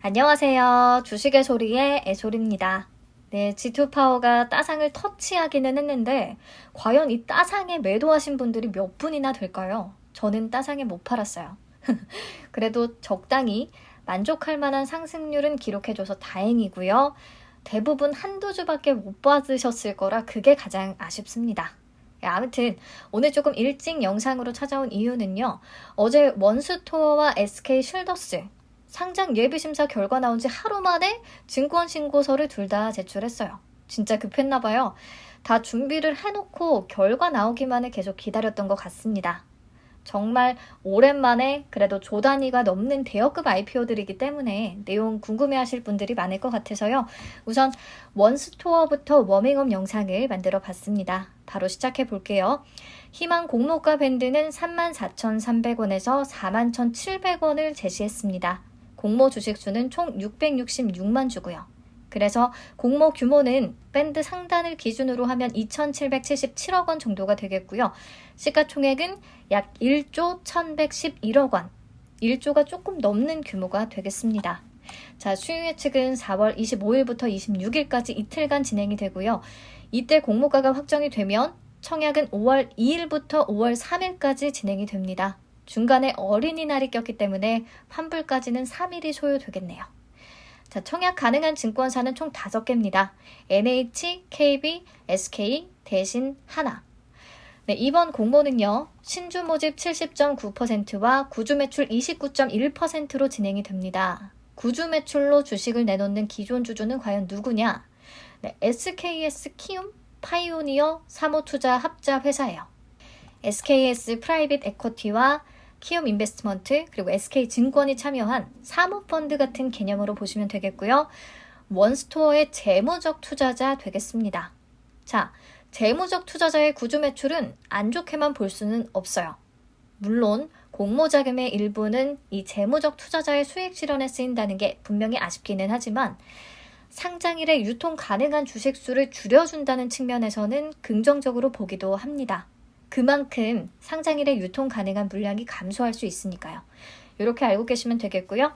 안녕하세요. 주식의 소리의 애솔입니다. 네, G2파워가 따상을 터치하기는 했는데 과연 이 따상에 매도하신 분들이 몇 분이나 될까요? 저는 따상에 못 팔았어요. 그래도 적당히 만족할 만한 상승률은 기록해줘서 다행이고요. 대부분 한두 주밖에 못 받으셨을 거라 그게 가장 아쉽습니다. 아무튼 오늘 조금 일찍 영상으로 찾아온 이유는요. 어제 원스토어와 SK쉴더스 상장 예비심사 결과 나온 지 하루 만에 증권신고서를 둘 다 제출했어요. 진짜 급했나봐요. 다 준비를 해놓고 결과 나오기만을 계속 기다렸던 것 같습니다. 정말 오랜만에 그래도 조 단위가 넘는 대여급 IPO들이기 때문에 내용 궁금해하실 분들이 많을 것 같아서요. 우선 원스토어부터 워밍업 영상을 만들어 봤습니다. 바로 시작해 볼게요. 희망 공모가 밴드는 34,300원에서 41,700원을 제시했습니다. 공모 주식수는 총 666만 주고요. 그래서 공모 규모는 밴드 상단을 기준으로 하면 2,777억 원 정도가 되겠고요. 시가총액은 약 1조 1,111억 원, 1조가 조금 넘는 규모가 되겠습니다. 자, 수익 예측은 4월 25일부터 26일까지 이틀간 진행이 되고요. 이때 공모가가 확정이 되면 청약은 5월 2일부터 5월 3일까지 진행이 됩니다. 중간에 어린이날이 꼈기 때문에 환불까지는 3일이 소요되겠네요. 자, 청약 가능한 증권사는 총 5개입니다. NH, KB, SK, 대신, 하나. 네, 이번 공모는요. 신주 모집 70.9%와 구주 매출 29.1%로 진행이 됩니다. 구주 매출로 주식을 내놓는 기존 주주는 과연 누구냐? 네, SKS 키움, 파이오니어, 사모투자 합자 회사예요. SKS 프라이빗 에쿼티와 키움 인베스트먼트 그리고 SK증권이 참여한 사모펀드 같은 개념으로 보시면 되겠고요. 원스토어의 재무적 투자자 되겠습니다. 자, 재무적 투자자의 구주 매출은 안 좋게만 볼 수는 없어요. 물론 공모자금의 일부는 이 재무적 투자자의 수익 실현에 쓰인다는 게 분명히 아쉽기는 하지만 상장일에 유통 가능한 주식수를 줄여준다는 측면에서는 긍정적으로 보기도 합니다. 그만큼 상장일에 유통 가능한 물량이 감소할 수 있으니까요. 이렇게 알고 계시면 되겠고요.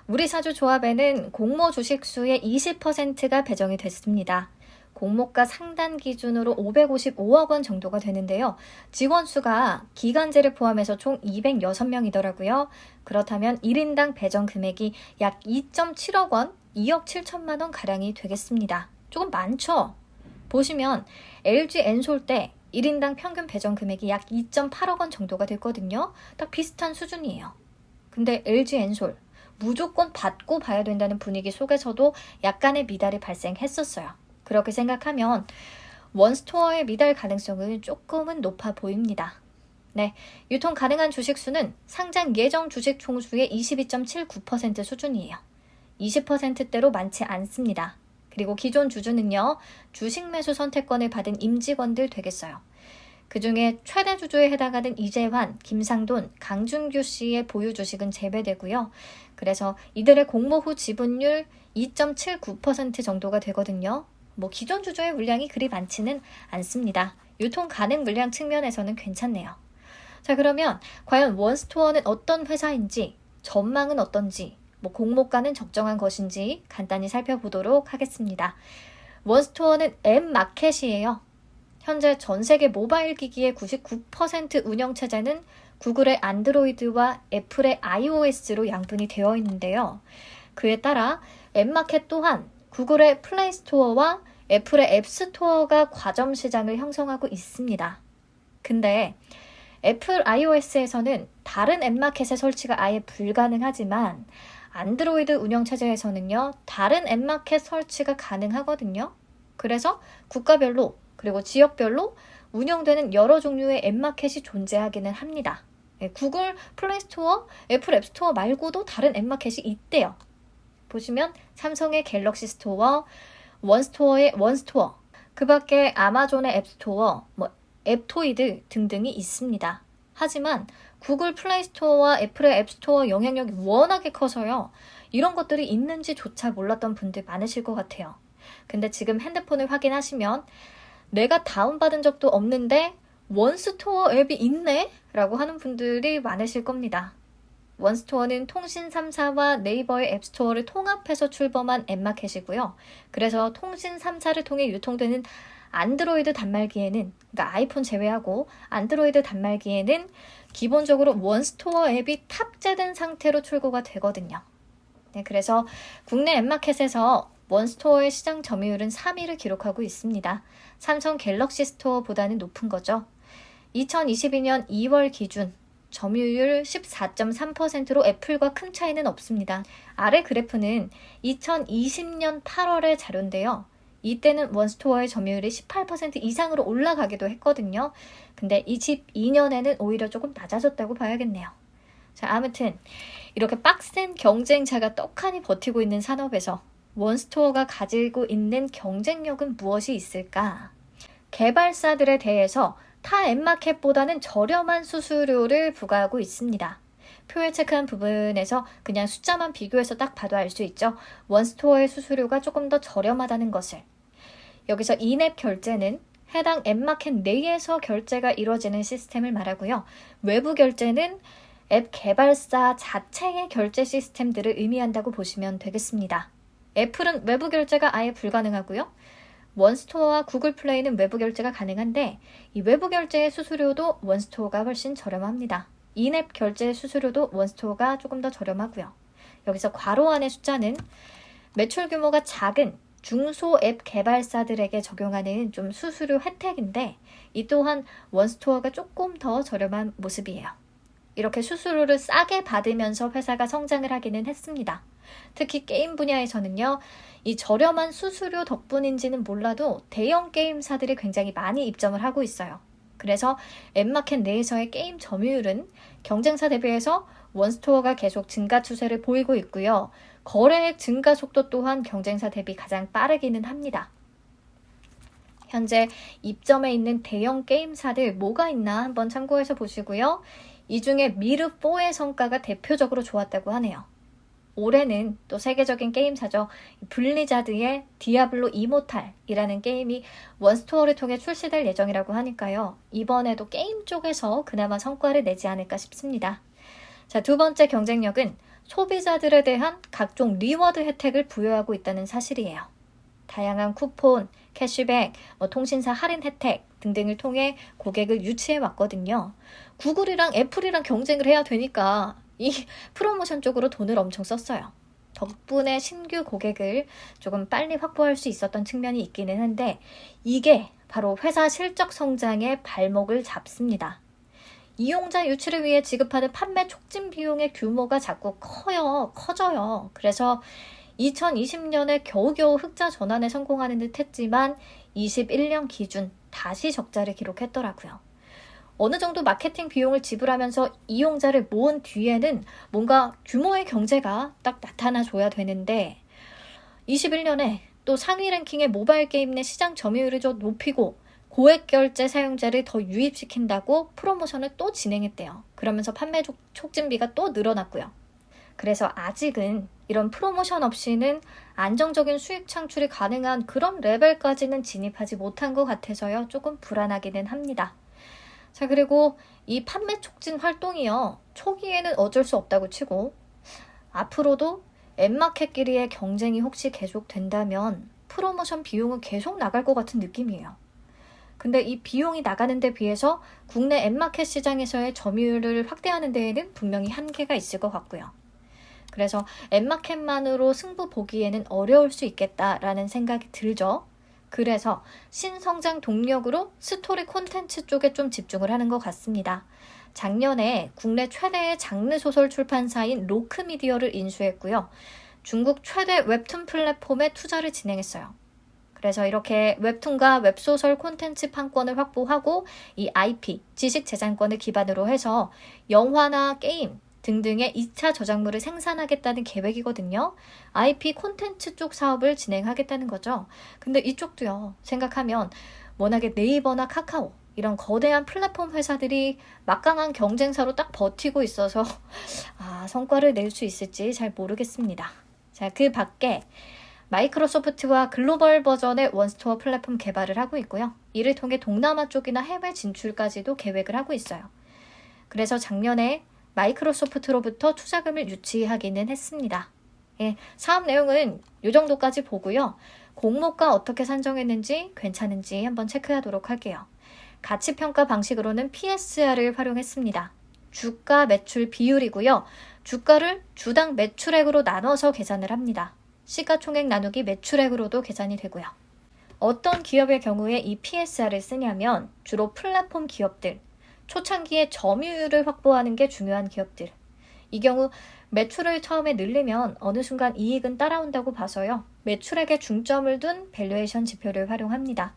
우리 사주 조합에는 공모 주식수의 20%가 배정이 됐습니다. 공모가 상단 기준으로 555억 원 정도가 되는데요. 직원수가 기간제를 포함해서 총 206명이더라고요. 그렇다면 1인당 배정 금액이 약 2.7억 원, 2억 7천만 원 가량이 되겠습니다. 조금 많죠? 보시면 LG 엔솔 때 1인당 평균 배정 금액이 약 2.8억 원 정도가 됐거든요. 딱 비슷한 수준이에요. 근데 LG 엔솔 무조건 받고 봐야 된다는 분위기 속에서도 약간의 미달이 발생했었어요. 그렇게 생각하면 원스토어의 미달 가능성은 조금은 높아 보입니다. 네, 유통 가능한 주식수는 상장 예정 주식 총수의 22.79% 수준이에요. 20%대로 많지 않습니다. 그리고 기존 주주는요, 주식 매수 선택권을 받은 임직원들 되겠어요. 그중에 최대 주주에 해당하는 이재환, 김상돈, 강준규 씨의 보유 주식은 제외되고요. 그래서 이들의 공모 후 지분율 2.79% 정도가 되거든요. 기존 주주의 물량이 그리 많지는 않습니다. 유통 가능 물량 측면에서는 괜찮네요. 자, 그러면 과연 원스토어는 어떤 회사인지, 전망은 어떤지, 공모가는 적정한 것인지 간단히 살펴보도록 하겠습니다. 원스토어는 M마켓이에요. 현재 전 세계 모바일 기기의 99% 운영체제는 구글의 안드로이드와 애플의 iOS로 양분이 되어 있는데요. 그에 따라 M마켓 또한 구글의 플레이스토어와 애플의 앱스토어가 과점 시장을 형성하고 있습니다. 근데 애플 iOS에서는 다른 앱마켓의 설치가 아예 불가능하지만 안드로이드 운영체제에서는요, 다른 앱마켓 설치가 가능하거든요. 그래서 국가별로 그리고 지역별로 운영되는 여러 종류의 앱마켓이 존재하기는 합니다. 구글 플레이스토어, 애플 앱스토어 말고도 다른 앱마켓이 있대요. 보시면 삼성의 갤럭시 스토어, 원스토어의 원스토어, 그 밖에 아마존의 앱스토어, 앱토이드 등등이 있습니다. 하지만 구글 플레이스토어와 애플의 앱스토어 영향력이 워낙에 커서요. 이런 것들이 있는지조차 몰랐던 분들 많으실 것 같아요. 근데 지금 핸드폰을 확인하시면 내가 다운받은 적도 없는데 원스토어 앱이 있네? 라고 하는 분들이 많으실 겁니다. 원스토어는 통신 3사와 네이버의 앱스토어를 통합해서 출범한 앱마켓이고요. 그래서 통신 3사를 통해 유통되는 안드로이드 단말기에는, 그러니까 아이폰 제외하고 안드로이드 단말기에는 기본적으로 원스토어 앱이 탑재된 상태로 출고가 되거든요. 네, 그래서 국내 앱마켓에서 원스토어의 시장 점유율은 3위를 기록하고 있습니다. 삼성 갤럭시 스토어보다는 높은 거죠. 2022년 2월 기준 점유율 14.3%로 애플과 큰 차이는 없습니다. 아래 그래프는 2020년 8월의 자료인데요. 이때는 원스토어의 점유율이 18% 이상으로 올라가기도 했거든요. 근데 22년에는 오히려 조금 낮아졌다고 봐야겠네요. 자, 아무튼 이렇게 빡센 경쟁자가 떡하니 버티고 있는 산업에서 원스토어가 가지고 있는 경쟁력은 무엇이 있을까? 개발사들에 대해서 타 앱마켓보다는 저렴한 수수료를 부과하고 있습니다. 표에 체크한 부분에서 그냥 숫자만 비교해서 딱 봐도 알 수 있죠. 원스토어의 수수료가 조금 더 저렴하다는 것을. 여기서 인앱 결제는 해당 앱마켓 내에서 결제가 이루어지는 시스템을 말하고요. 외부 결제는 앱 개발사 자체의 결제 시스템들을 의미한다고 보시면 되겠습니다. 애플은 외부 결제가 아예 불가능하고요. 원스토어와 구글 플레이는 외부 결제가 가능한데 이 외부 결제의 수수료도 원스토어가 훨씬 저렴합니다. 인앱 결제 수수료도 원스토어가 조금 더 저렴하고요. 여기서 괄호 안의 숫자는 매출 규모가 작은 중소 앱 개발사들에게 적용하는 좀 수수료 혜택인데 이 또한 원스토어가 조금 더 저렴한 모습이에요. 이렇게 수수료를 싸게 받으면서 회사가 성장을 하기는 했습니다. 특히 게임 분야에서는요, 이 저렴한 수수료 덕분인지는 몰라도 대형 게임사들이 굉장히 많이 입점을 하고 있어요. 그래서 앱마켓 내에서의 게임 점유율은 경쟁사 대비해서 원스토어가 계속 증가 추세를 보이고 있고요. 거래액 증가 속도 또한 경쟁사 대비 가장 빠르기는 합니다. 현재 입점해 있는 대형 게임사들 뭐가 있나 한번 참고해서 보시고요. 이 중에 미르4의 성과가 대표적으로 좋았다고 하네요. 올해는 또 세계적인 게임사죠. 블리자드의 디아블로 이모탈이라는 게임이 원스토어를 통해 출시될 예정이라고 하니까요. 이번에도 게임 쪽에서 그나마 성과를 내지 않을까 싶습니다. 자, 두 번째 경쟁력은 소비자들에 대한 각종 리워드 혜택을 부여하고 있다는 사실이에요. 다양한 쿠폰, 캐시백, 통신사 할인 혜택 등등을 통해 고객을 유치해 왔거든요. 구글이랑 애플이랑 경쟁을 해야 되니까 이 프로모션 쪽으로 돈을 엄청 썼어요. 덕분에 신규 고객을 조금 빨리 확보할 수 있었던 측면이 있기는 한데 이게 바로 회사 실적 성장의 발목을 잡습니다. 이용자 유치를 위해 지급하는 판매 촉진 비용의 규모가 자꾸 커져요. 그래서 2020년에 겨우겨우 흑자 전환에 성공하는 듯 했지만 21년 기준 다시 적자를 기록했더라고요. 어느 정도 마케팅 비용을 지불하면서 이용자를 모은 뒤에는 뭔가 규모의 경제가 딱 나타나줘야 되는데 21년에 또 상위 랭킹의 모바일 게임 내 시장 점유율을 좀 높이고 고액 결제 사용자를 더 유입시킨다고 프로모션을 또 진행했대요. 그러면서 판매 촉진비가 또 늘어났고요. 그래서 아직은 이런 프로모션 없이는 안정적인 수익 창출이 가능한 그런 레벨까지는 진입하지 못한 것 같아서요. 조금 불안하기는 합니다. 자, 그리고 이 판매 촉진 활동이요. 초기에는 어쩔 수 없다고 치고 앞으로도 앱마켓끼리의 경쟁이 혹시 계속된다면 프로모션 비용은 계속 나갈 것 같은 느낌이에요. 근데 이 비용이 나가는 데 비해서 국내 앱마켓 시장에서의 점유율을 확대하는 데에는 분명히 한계가 있을 것 같고요. 그래서 앱마켓만으로 승부 보기에는 어려울 수 있겠다라는 생각이 들죠. 그래서 신성장 동력으로 스토리 콘텐츠 쪽에 좀 집중을 하는 것 같습니다. 작년에 국내 최대의 장르 소설 출판사인 로크미디어를 인수했고요. 중국 최대 웹툰 플랫폼에 투자를 진행했어요. 그래서 이렇게 웹툰과 웹소설 콘텐츠 판권을 확보하고 이 IP, 지식재산권을 기반으로 해서 영화나 게임 등등의 2차 저작물을 생산하겠다는 계획이거든요. IP 콘텐츠 쪽 사업을 진행하겠다는 거죠. 근데 이쪽도요, 생각하면 워낙에 네이버나 카카오 이런 거대한 플랫폼 회사들이 막강한 경쟁사로 딱 버티고 있어서 성과를 낼 수 있을지 잘 모르겠습니다. 자, 그 밖에 마이크로소프트와 글로벌 버전의 원스토어 플랫폼 개발을 하고 있고요. 이를 통해 동남아 쪽이나 해외 진출까지도 계획을 하고 있어요. 그래서 작년에 마이크로소프트로부터 투자금을 유치하기는 했습니다. 예, 사업 내용은 이 정도까지 보고요. 공모가 어떻게 산정했는지 괜찮은지 한번 체크하도록 할게요. 가치평가 방식으로는 PSR을 활용했습니다. 주가 매출 비율이고요. 주가를 주당 매출액으로 나눠서 계산을 합니다. 시가총액 나누기 매출액으로도 계산이 되고요. 어떤 기업의 경우에 이 PSR을 쓰냐면 주로 플랫폼 기업들, 초창기에 점유율을 확보하는 게 중요한 기업들. 이 경우 매출을 처음에 늘리면 어느 순간 이익은 따라온다고 봐서요. 매출액에 중점을 둔 밸류에이션 지표를 활용합니다.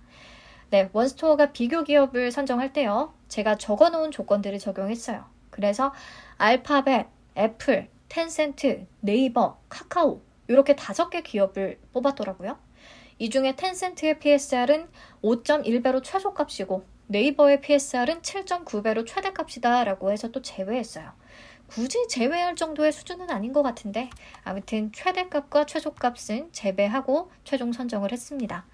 네, 원스토어가 비교 기업을 선정할 때요. 제가 적어놓은 조건들을 적용했어요. 그래서 알파벳, 애플, 텐센트, 네이버, 카카오 이렇게 5개 기업을 뽑았더라고요. 이 중에 텐센트의 PSR은 5.1배로 최소값이고 네이버의 PSR은 7.9배로 최대값이다 라고 해서 또 제외했어요. 굳이 제외할 정도의 수준은 아닌 것 같은데 아무튼 최대값과 최소값은 제외하고 최종 선정을 했습니다.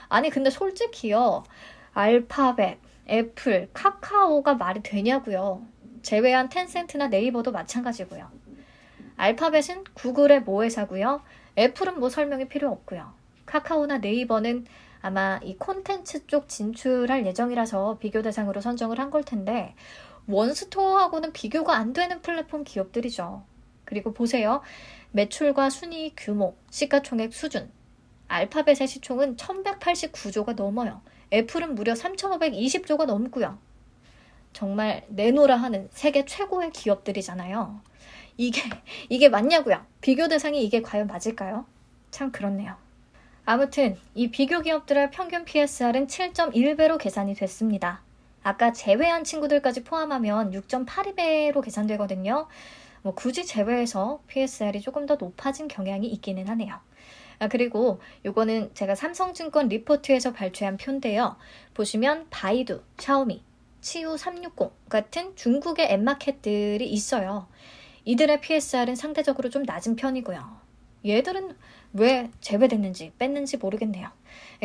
아니 근데 솔직히요. 알파벳, 애플, 카카오가 말이 되냐고요. 제외한 텐센트나 네이버도 마찬가지고요. 알파벳은 구글의 모회사고요. 애플은 뭐 설명이 필요 없고요. 카카오나 네이버는 아마 이 콘텐츠 쪽 진출할 예정이라서 비교 대상으로 선정을 한 걸 텐데 원스토어하고는 비교가 안 되는 플랫폼 기업들이죠. 그리고 보세요. 매출과 순이익 규모, 시가총액 수준. 알파벳의 시총은 1189조가 넘어요. 애플은 무려 3520조가 넘고요. 정말 내노라 하는 세계 최고의 기업들이잖아요. 이게 맞냐고요? 비교 대상이 이게 과연 맞을까요? 참 그렇네요. 아무튼 이 비교 기업들의 평균 PSR은 7.1배로 계산이 됐습니다. 아까 제외한 친구들까지 포함하면 6.82배로 계산되거든요. 뭐 굳이 제외해서 PSR이 조금 더 높아진 경향이 있기는 하네요. 그리고 이거는 제가 삼성증권 리포트에서 발췌한 표인데요. 보시면 바이두, 샤오미, 치유360 같은 중국의 앱마켓들이 있어요. 이들의 PSR은 상대적으로 좀 낮은 편이고요. 얘들은 왜 제외됐는지 뺐는지 모르겠네요.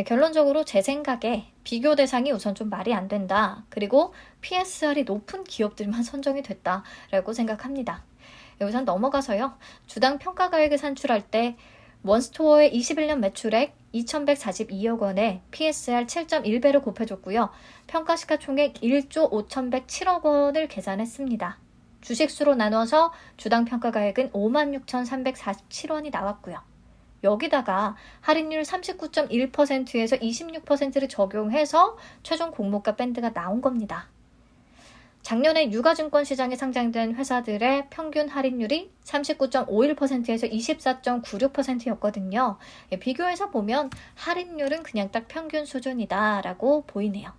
결론적으로 제 생각에 비교 대상이 우선 좀 말이 안 된다. 그리고 PSR이 높은 기업들만 선정이 됐다라고 생각합니다. 우선 넘어가서요. 주당 평가가액을 산출할 때 원스토어의 21년 매출액 2,142억 원에 PSR 7.1배로 곱해줬고요. 평가시가총액 1조 5,107억 원을 계산했습니다. 주식수로 나눠서 주당 평가가액은 56,347원이 나왔고요. 여기다가 할인율 39.1%에서 26%를 적용해서 최종 공모가 밴드가 나온 겁니다. 작년에 유가증권 시장에 상장된 회사들의 평균 할인율이 39.51%에서 24.96%였거든요. 비교해서 보면 할인율은 그냥 딱 평균 수준이다라고 보이네요.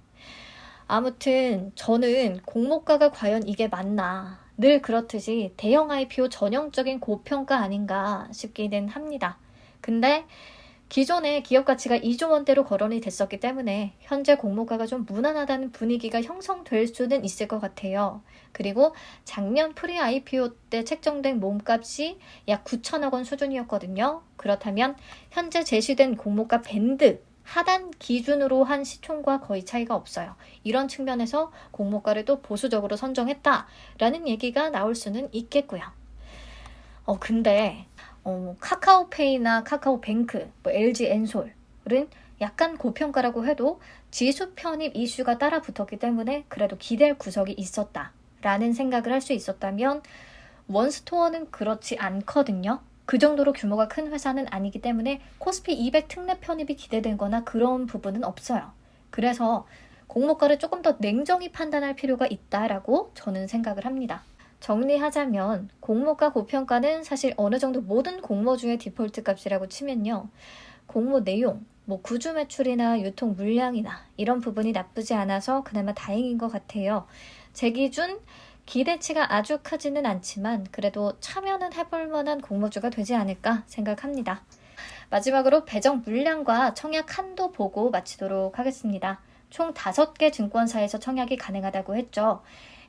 아무튼 저는 공모가가 과연 이게 맞나 늘 그렇듯이 대형 IPO 전형적인 고평가 아닌가 싶기는 합니다. 근데 기존에 기업 가치가 2조 원대로 거론이 됐었기 때문에 현재 공모가가 좀 무난하다는 분위기가 형성될 수는 있을 것 같아요. 그리고 작년 프리 IPO 때 책정된 몸값이 약 9천억 원 수준이었거든요. 그렇다면 현재 제시된 공모가 밴드 하단 기준으로 한 시총과 거의 차이가 없어요. 이런 측면에서 공모가를 또 보수적으로 선정했다라는 얘기가 나올 수는 있겠고요. 근데 카카오페이나 카카오뱅크, LG 엔솔은 약간 고평가라고 해도 지수 편입 이슈가 따라 붙었기 때문에 그래도 기댈 구석이 있었다라는 생각을 할 수 있었다면 원스토어는 그렇지 않거든요. 그 정도로 규모가 큰 회사는 아니기 때문에 코스피 200 특례 편입이 기대된 거나 그런 부분은 없어요. 그래서 공모가를 조금 더 냉정히 판단할 필요가 있다라고 저는 생각을 합니다. 정리하자면 공모가 고평가는 사실 어느 정도 모든 공모주의 디폴트 값이라고 치면요. 공모 내용, 구주 매출이나 유통 물량이나 이런 부분이 나쁘지 않아서 그나마 다행인 것 같아요. 제 기준 기대치가 아주 크지는 않지만 그래도 참여는 해볼 만한 공모주가 되지 않을까 생각합니다. 마지막으로 배정 물량과 청약 한도 보고 마치도록 하겠습니다. 총 5개 증권사에서 청약이 가능하다고 했죠.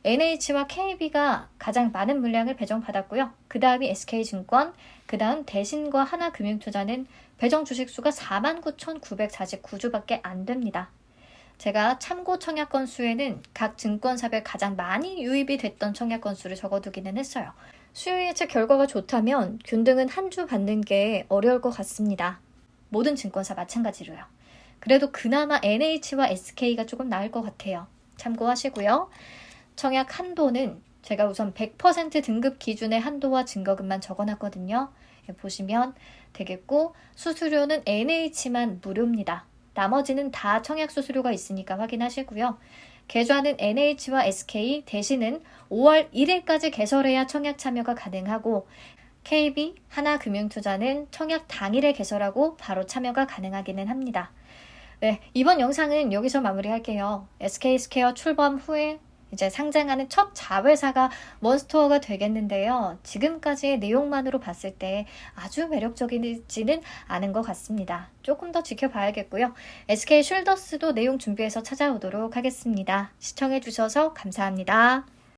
NH와 KB가 가장 많은 물량을 배정받았고요. 그 다음이 SK증권, 그 다음 대신과 하나금융투자는 배정 주식수가 49,949주밖에 안 됩니다. 제가 참고 청약 건수에는 각 증권사별 가장 많이 유입이 됐던 청약 건수를 적어두기는 했어요. 수요 예측 결과가 좋다면 균등은 한 주 받는 게 어려울 것 같습니다. 모든 증권사 마찬가지로요. 그래도 그나마 NH와 SK가 조금 나을 것 같아요. 참고하시고요. 청약 한도는 제가 우선 100% 등급 기준의 한도와 증거금만 적어놨거든요. 보시면 되겠고, 수수료는 NH만 무료입니다. 나머지는 다 청약 수수료가 있으니까 확인하시고요. 계좌는 NH와 SK, 대신은 5월 1일까지 개설해야 청약 참여가 가능하고, KB, 하나금융투자는 청약 당일에 개설하고 바로 참여가 가능하기는 합니다. 네, 이번 영상은 여기서 마무리할게요. SK스퀘어 출범 후에 이제 상장하는 첫 자회사가 먼스토어가 되겠는데요. 지금까지의 내용만으로 봤을 때 아주 매력적이지는 않은 것 같습니다. 조금 더 지켜봐야겠고요. SK 숄더스도 내용 준비해서 찾아오도록 하겠습니다. 시청해주셔서 감사합니다.